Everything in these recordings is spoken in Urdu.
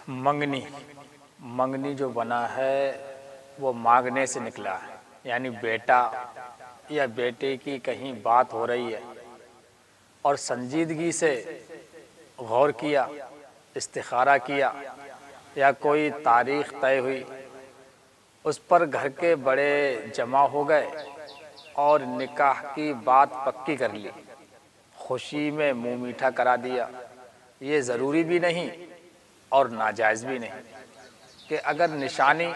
منگنی منگنی جو بنا ہے وہ مانگنے سے نکلا ہے، یعنی بیٹا یا بیٹے کی کہیں بات ہو رہی ہے اور سنجیدگی سے غور کیا، استخارہ کیا، یا کوئی تاریخ طے ہوئی، اس پر گھر کے بڑے جمع ہو گئے اور نکاح کی بات پکی کر لی، خوشی میں منہ میٹھا کرا دیا۔ یہ ضروری بھی نہیں اور ناجائز بھی نہیں کہ اگر نشانی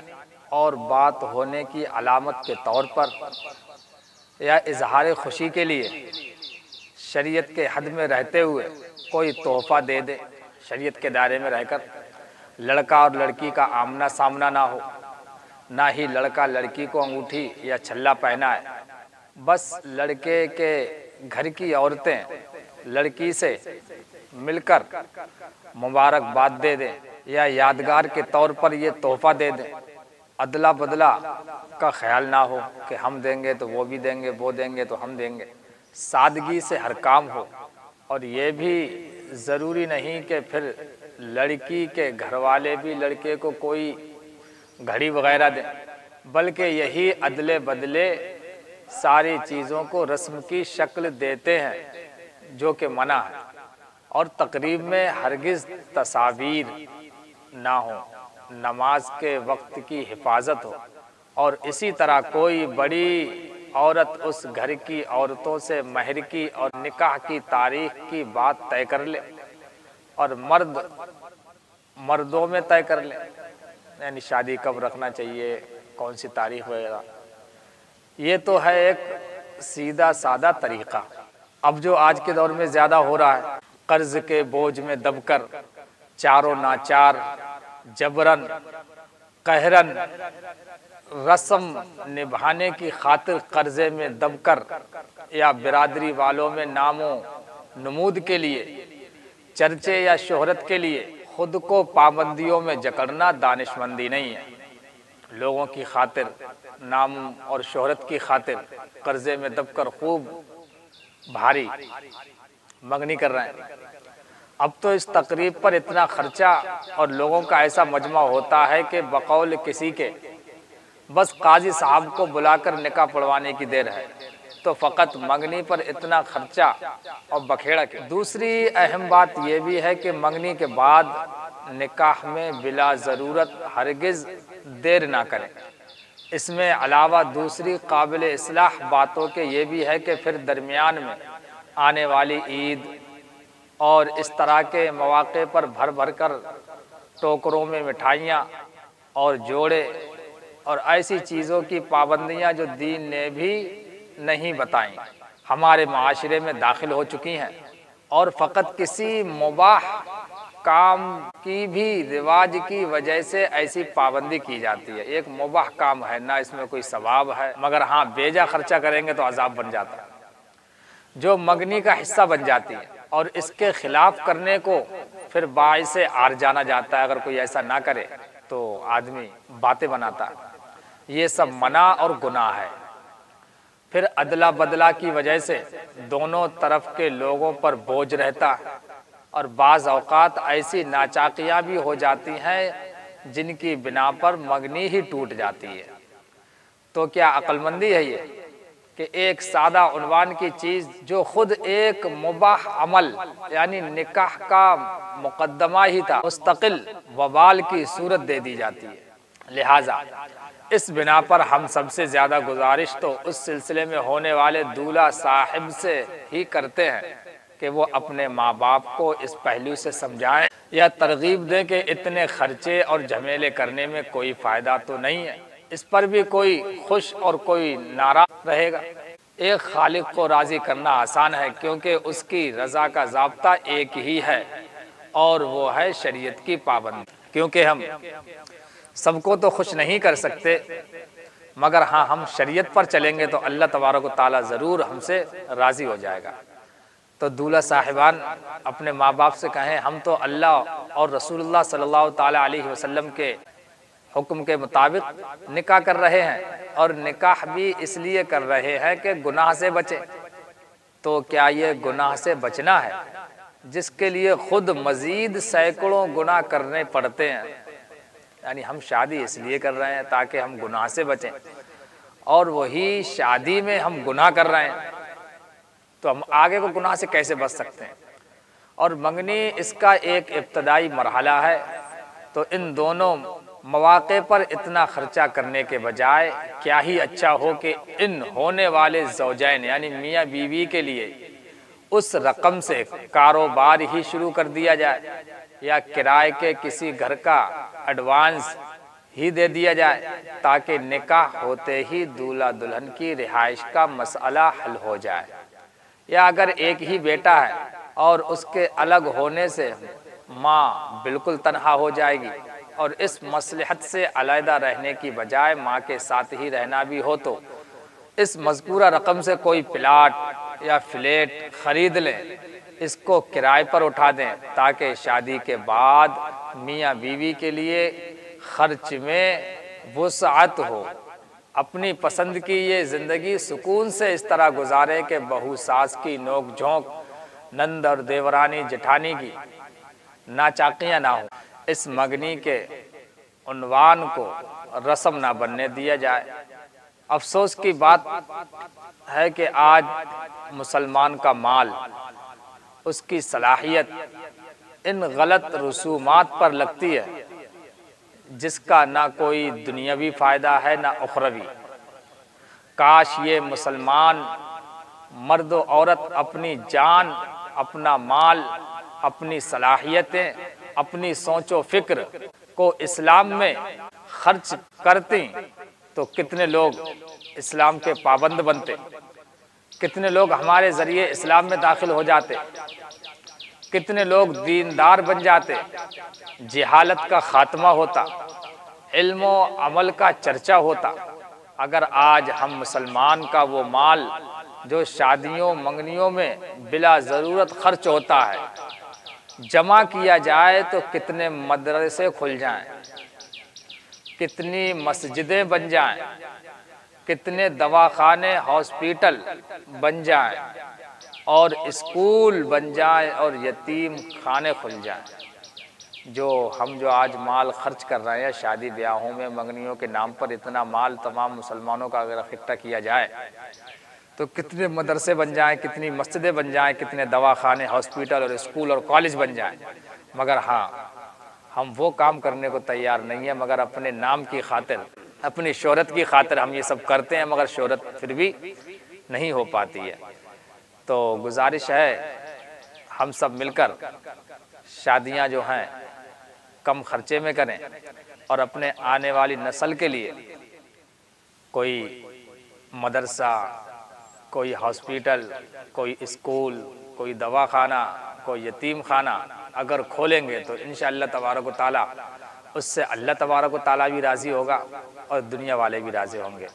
اور بات ہونے کی علامت کے طور پر یا اظہار خوشی کے لیے شریعت کے حد میں رہتے ہوئے کوئی تحفہ دے دے، شریعت کے دائرے میں رہ کر لڑکا اور لڑکی کا آمنا سامنا نہ ہو، نہ ہی لڑکا لڑکی کو انگوٹھی یا چھلا پہنائے، بس لڑکے کے گھر کی عورتیں لڑکی سے مل کر مبارکباد دے دیں یا یادگار کے طور پر یہ تحفہ دے دیں، ادلا بدلا کا خیال نہ ہو کہ ہم دیں گے تو وہ بھی دیں گے، وہ دیں گے تو ہم دیں گے، سادگی سے ہر کام ہو۔ اور یہ بھی ضروری نہیں کہ پھر لڑکی کے گھر والے بھی لڑکے کو کوئی گھڑی وغیرہ دیں، بلکہ یہی ادلے بدلے ساری چیزوں کو رسم کی شکل دیتے ہیں جو کہ منع ہے، اور تقریب میں ہرگز تصاویر نہ ہو، نماز کے وقت کی حفاظت ہو، اور اسی طرح کوئی بڑی عورت اس گھر کی عورتوں سے مہر کی اور نکاح کی تاریخ کی بات طے کر لے، اور مرد مردوں میں طے کر لے، یعنی شادی کب رکھنا چاہیے، کون سی تاریخ وغیرہ۔ یہ تو ہے ایک سیدھا سادہ طریقہ۔ اب جو آج کے دور میں زیادہ ہو رہا ہے، قرض کے بوجھ میں دب کر چاروں ناچار جبرن قہرن رسم نبھانے کی خاطر قرضے میں دب کر یا برادری والوں میں نام و نمود کے لیے، چرچے یا شہرت کے لیے خود کو پابندیوں میں جکڑنا دانش مندی نہیں ہے۔ لوگوں کی خاطر، نام اور شہرت کی خاطر قرضے میں دب کر خوب بھاری منگنی کر رہے ہیں۔ اب تو اس تقریب پر اتنا خرچہ اور لوگوں کا ایسا مجمع ہوتا ہے کہ بقول کسی کے بس قاضی صاحب کو بلا کر نکاح پڑھوانے کی دیر ہے، تو فقط منگنی پر اتنا خرچہ اور بکھیڑا کیوں؟ دوسری اہم بات یہ بھی ہے کہ منگنی کے بعد نکاح میں بلا ضرورت ہرگز دیر نہ کریں۔ اس میں علاوہ دوسری قابل اصلاح باتوں کے یہ بھی ہے کہ پھر درمیان میں آنے والی عید اور اس طرح کے مواقع پر بھر بھر کر ٹوکروں میں مٹھائیاں اور جوڑے اور ایسی چیزوں کی پابندیاں جو دین نے بھی نہیں بتائیں، ہمارے معاشرے میں داخل ہو چکی ہیں، اور فقط کسی مباح کام کی بھی رواج کی وجہ سے ایسی پابندی کی جاتی ہے۔ ایک مباح کام ہے، نہ اس میں کوئی ثواب ہے، مگر ہاں بیجا خرچہ کریں گے تو عذاب بن جاتا ہے، جو منگنی کا حصہ بن جاتی ہے، اور اس کے خلاف کرنے کو پھر باعث عار جانا جاتا ہے۔ اگر کوئی ایسا نہ کرے تو آدمی باتیں بناتا ہے۔ یہ سب منع اور گناہ ہے۔ پھر ادلا بدلا کی وجہ سے دونوں طرف کے لوگوں پر بوجھ رہتا ہے، اور بعض اوقات ایسی ناچاقیاں بھی ہو جاتی ہیں جن کی بنا پر منگنی ہی ٹوٹ جاتی ہے۔ تو کیا عقل مندی ہے یہ کہ ایک سادہ عنوان کی چیز جو خود ایک مباح عمل یعنی نکاح کا مقدمہ ہی تھا، مستقل وبال کی صورت دے دی جاتی ہے؟ لہٰذا اس بنا پر ہم سب سے زیادہ گزارش تو اس سلسلے میں ہونے والے دولہا صاحب سے ہی کرتے ہیں کہ وہ اپنے ماں باپ کو اس پہلو سے سمجھائیں یا ترغیب دیں کہ اتنے خرچے اور جھمیلے کرنے میں کوئی فائدہ تو نہیں ہے، اس پر بھی کوئی خوش اور کوئی ناراض رہے گا۔ ایک خالق کو راضی کرنا آسان ہے، کیونکہ اس کی رضا کا ضابطہ ایک ہی ہے، اور وہ ہے شریعت کی پابندی۔ کیونکہ ہم سب کو تو خوش نہیں کر سکتے، مگر ہاں ہم شریعت پر چلیں گے تو اللہ تبارک و تعالیٰ ضرور ہم سے راضی ہو جائے گا۔ تو دولہا صاحبان اپنے ماں باپ سے کہیں، ہم تو اللہ اور رسول اللہ صلی اللہ تعالیٰ علیہ وسلم کے حکم کے مطابق نکاح کر رہے ہیں، اور نکاح بھی اس لیے کر رہے ہیں کہ گناہ سے بچے۔ تو کیا یہ گناہ سے بچنا ہے؟ جس کے لیے خود مزید سینکڑوں گناہ کرنے پڑتے ہیں. یعنی ہم شادی اس لیے کر رہے ہیں تاکہ ہم گناہ سے بچیں، اور وہی شادی میں ہم گناہ کر رہے ہیں تو ہم آگے کو گناہ سے کیسے بچ سکتے ہیں؟ اور منگنی اس کا ایک ابتدائی مرحلہ ہے. تو ان دونوں مواقع پر اتنا خرچہ کرنے کے بجائے کیا ہی اچھا ہو کہ ان ہونے والے زوجین یعنی میاں بیوی کے لیے اس رقم سے کاروبار ہی شروع کر دیا جائے، یا کرائے کے کسی گھر کا ایڈوانس ہی دے دیا جائے تاکہ نکاح ہوتے ہی دولہا دلہن کی رہائش کا مسئلہ حل ہو جائے. یا اگر ایک ہی بیٹا ہے اور اس کے الگ ہونے سے ماں بالکل تنہا ہو جائے گی، اور اس مصلحت سے علیحدہ رہنے کی بجائے ماں کے ساتھ ہی رہنا بھی ہو، تو اس مذکورہ رقم سے کوئی پلاٹ یا فلیٹ خرید لیں، اس کو کرائے پر اٹھا دیں تاکہ شادی کے بعد میاں بیوی کے لیے خرچ میں وسعت ہو. اپنی پسند کی یہ زندگی سکون سے اس طرح گزارے کہ بہو ساس کی نوک جھونک، نند اور دیورانی جٹھانی کی ناچاقیاں نہ ہوں. اس منگنی کے عنوان کو رسم نہ بننے دیا جائے. افسوس کی بات ہے کہ آج مسلمان کا مال، اس کی صلاحیت ان غلط رسومات پر لگتی ہے جس کا نہ کوئی دنیاوی فائدہ ہے نہ اخروی. کاش یہ مسلمان مرد و عورت اپنی جان، اپنا مال، اپنی صلاحیتیں، اپنی سوچ و فکر کو اسلام میں خرچ کرتی تو کتنے لوگ اسلام کے پابند بنتے، کتنے لوگ ہمارے ذریعے اسلام میں داخل ہو جاتے، کتنے لوگ دیندار بن جاتے، جہالت کا خاتمہ ہوتا، علم و عمل کا چرچا ہوتا. اگر آج ہم مسلمان کا وہ مال جو شادیوں منگنیوں میں بلا ضرورت خرچ ہوتا ہے جمع کیا جائے تو کتنے مدرسے کھل جائیں، کتنی مسجدیں بن جائیں، کتنے دواخانے ہاسپیٹل بن جائیں، اور اسکول بن جائیں، اور یتیم خانے کھل جائیں. ہم جو آج مال خرچ کر رہے ہیں شادی بیاہوں میں منگنیوں کے نام پر، اتنا مال تمام مسلمانوں کا اگر اکٹھا کیا جائے تو کتنے مدرسے بن جائیں، کتنی مسجدیں بن جائیں، کتنے دواخانے، ہاسپیٹل اور اسکول اور کالج بن جائیں. مگر ہاں، ہم وہ کام کرنے کو تیار نہیں ہیں، مگر اپنے نام کی خاطر، اپنی شہرت کی خاطر ہم یہ سب کرتے ہیں، مگر شہرت پھر بھی نہیں ہو پاتی ہے. تو گزارش ہے ہم سب مل کر شادیاں جو ہیں کم خرچے میں کریں، اور اپنے آنے والی نسل کے لیے کوئی مدرسہ، کوئی ہاسپیٹل، کوئی اسکول، کوئی دواخانہ، کوئی یتیم خانہ اگر کھولیں گے تو انشاءاللہ تبارک و تعالیٰ اس سے اللہ تبارک و تعالیٰ بھی راضی ہوگا اور دنیا والے بھی راضی ہوں گے.